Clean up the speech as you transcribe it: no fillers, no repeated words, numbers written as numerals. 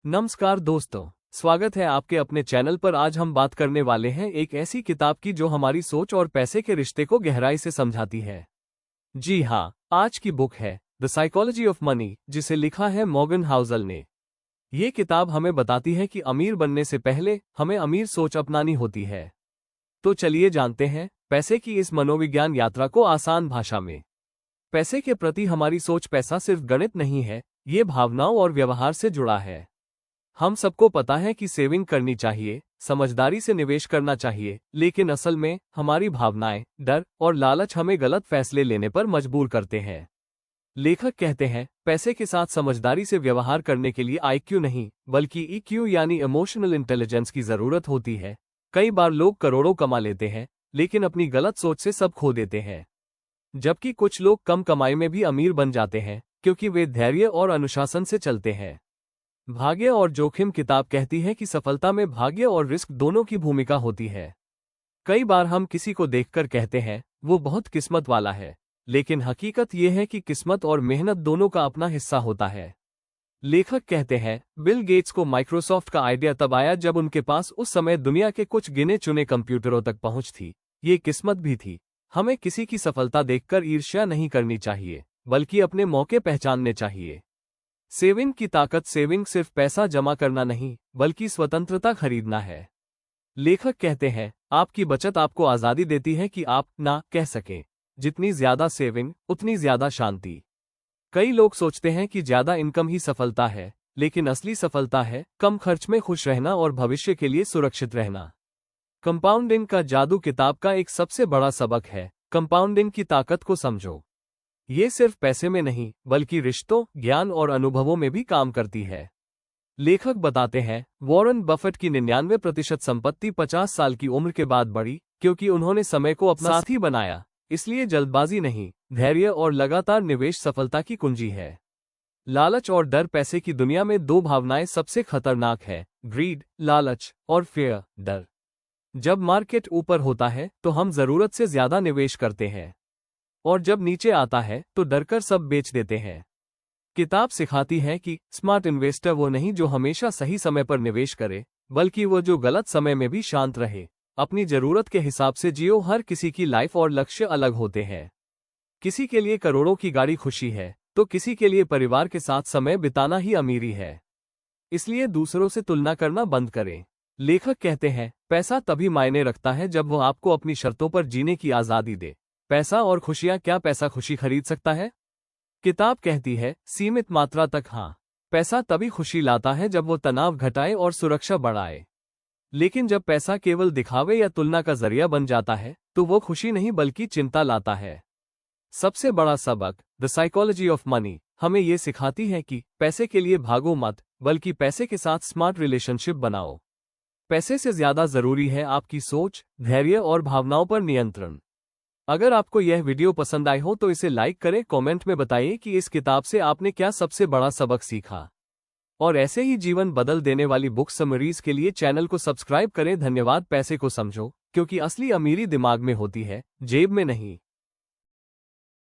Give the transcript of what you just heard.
नमस्कार दोस्तों, स्वागत है आपके अपने चैनल पर। आज हम बात करने वाले हैं एक ऐसी किताब की जो हमारी सोच और पैसे के रिश्ते को गहराई से समझाती है। जी हाँ, आज की बुक है द साइकोलॉजी ऑफ मनी, जिसे लिखा है मॉर्गन हाउसल ने। ये किताब हमें बताती है कि अमीर बनने से पहले हमें अमीर सोच अपनानी होती है। तो चलिए जानते हैं पैसे की इस मनोविज्ञान यात्रा को आसान भाषा में। पैसे के प्रति हमारी सोच। पैसा सिर्फ गणित नहीं है, ये भावनाओं और व्यवहार से जुड़ा है। हम सबको पता है कि सेविंग करनी चाहिए, समझदारी से निवेश करना चाहिए, लेकिन असल में हमारी भावनाएं, डर और लालच हमें गलत फैसले लेने पर मजबूर करते हैं। लेखक कहते हैं, पैसे के साथ समझदारी से व्यवहार करने के लिए आईक्यू नहीं, बल्कि ईक्यू यानी इमोशनल इंटेलिजेंस की जरूरत होती है। कई बार लोग करोड़ों कमा लेते हैं, लेकिन अपनी गलत सोच से सब खो देते हैं। जबकि कुछ लोग कम कमाई में भी अमीर बन जाते हैं, क्योंकि वे धैर्य और अनुशासन से चलते हैं। भाग्य और जोखिम किताब कहती है कि सफलता में भाग्य और रिस्क दोनों की भूमिका होती है। कई बार हम किसी को देखकर कहते हैं, वो बहुत किस्मत वाला है, लेकिन हकीकत ये है कि किस्मत और मेहनत दोनों का अपना हिस्सा होता है। लेखक कहते हैं, बिल गेट्स को माइक्रोसॉफ्ट का आइडिया तब आया जब उनके पास उस समय दुनिया के कुछ गिने चुने कंप्यूटरों तक पहुंच थी। ये किस्मत भी थी। हमें किसी की सफलता देखकर ईर्ष्या नहीं करनी चाहिए, बल्कि अपने मौके पहचानने चाहिए। सेविंग की ताकत। सेविंग सिर्फ पैसा जमा करना नहीं, बल्कि स्वतंत्रता खरीदना है। लेखक कहते हैं, आपकी बचत आपको आजादी देती है कि आप ना कह सकें। जितनी ज्यादा सेविंग, उतनी ज्यादा शांति। कई लोग सोचते हैं कि ज्यादा इनकम ही सफलता है, लेकिन असली सफलता है कम खर्च में खुश रहना और भविष्य के लिए सुरक्षित रहना। कंपाउंडिंग का जादू किताब का एक सबसे बड़ा सबक है। कंपाउंडिंग की ताकत को समझो। ये सिर्फ पैसे में नहीं, बल्कि रिश्तों, ज्ञान और अनुभवों में भी काम करती है। लेखक बताते हैं, वॉरेन बफेट की 99% संपत्ति 50 साल की उम्र के बाद बढ़ी, क्योंकि उन्होंने समय को अपना साथी बनाया। इसलिए जल्दबाजी नहीं, धैर्य और लगातार निवेश सफलता की कुंजी है। लालच और डर। पैसे की दुनिया में दो भावनाएं सबसे खतरनाक है, ग्रीड लालच और फियर डर। जब मार्केट ऊपर होता है तो हम जरूरत से ज्यादा निवेश करते हैं, और जब नीचे आता है तो डरकर सब बेच देते हैं। किताब सिखाती है कि स्मार्ट इन्वेस्टर वो नहीं जो हमेशा सही समय पर निवेश करे, बल्कि वो जो गलत समय में भी शांत रहे। अपनी जरूरत के हिसाब से जियो। हर किसी की लाइफ और लक्ष्य अलग होते हैं। किसी के लिए करोड़ों की गाड़ी खुशी है, तो किसी के लिए परिवार के साथ समय बिताना ही अमीरी है। इसलिए दूसरों से तुलना करना बंद करें। लेखक कहते हैं, पैसा तभी मायने रखता है जब वो आपको अपनी शर्तों पर जीने की आजादी दे। पैसा और खुशियां। क्या पैसा खुशी खरीद सकता है? किताब कहती है, सीमित मात्रा तक हाँ। पैसा तभी खुशी लाता है जब वो तनाव घटाए और सुरक्षा बढ़ाए। लेकिन जब पैसा केवल दिखावे या तुलना का जरिया बन जाता है, तो वो खुशी नहीं बल्कि चिंता लाता है। सबसे बड़ा सबक, द साइकोलॉजी ऑफ मनी, हमें ये सिखाती है कि पैसे के लिए भागो मत, बल्कि पैसे के साथ स्मार्ट रिलेशनशिप बनाओ। पैसे से ज्यादा जरूरी है आपकी सोच, धैर्य और भावनाओं पर नियंत्रण। अगर आपको यह वीडियो पसंद आई हो तो इसे लाइक करें। कमेंट में बताइए कि इस किताब से आपने क्या सबसे बड़ा सबक सीखा। और ऐसे ही जीवन बदल देने वाली बुक समरीज के लिए चैनल को सब्सक्राइब करें। धन्यवाद। पैसे को समझो, क्योंकि असली अमीरी दिमाग में होती है, जेब में नहीं।